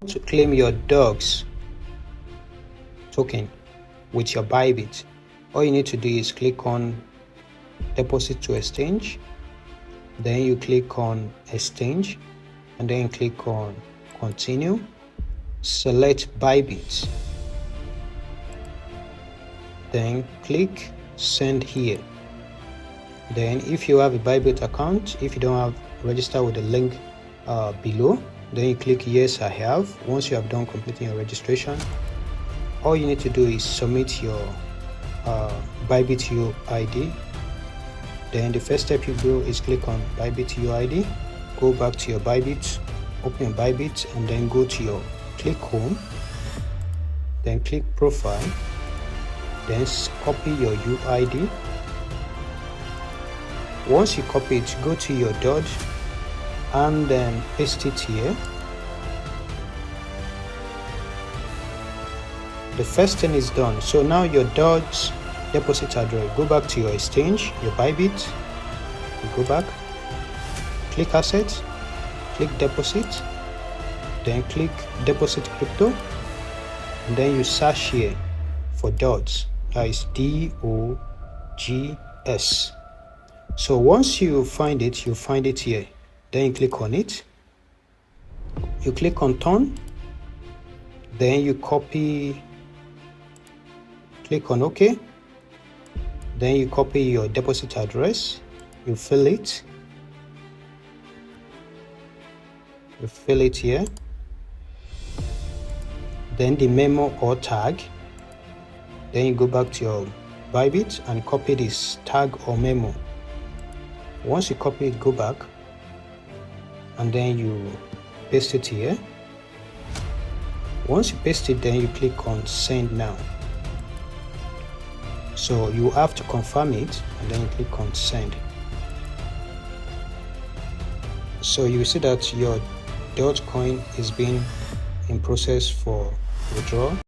To claim your dogs token with your Bybit, all you need to do is click on deposit to exchange, then you click on exchange, and then click on continue, select Bybit, then click send here. Then if you have a Bybit account, if you don't have, register with the link below, then you click yes I have. Once you have done completing your registration, all you need to do is submit your Bybit UID. Then the first step you do is click on Bybit UID, go back to your Bybit, open your Bybit, and then go to your click home, then click profile, then copy your UID. Once you copy it, go to your Dodge and then paste it here. The first thing is done. So now your Dodge deposit address, go back to your exchange, your Bybit, you go back, click asset, click deposit, then click deposit crypto, and then you search here for Dodge, that is DOGS. So once you find it, you find it here, then you click on it, you click on turn, then you copy, click on OK, then you copy your deposit address, you fill it here, then the memo or tag, then you go back to your Bybit and copy this tag or memo. Once you copy it, go back and then you paste it here. Once you paste it, then you click on send now. So you have to confirm it and then you click on send. So you see that your Dogecoin is being in process for withdrawal.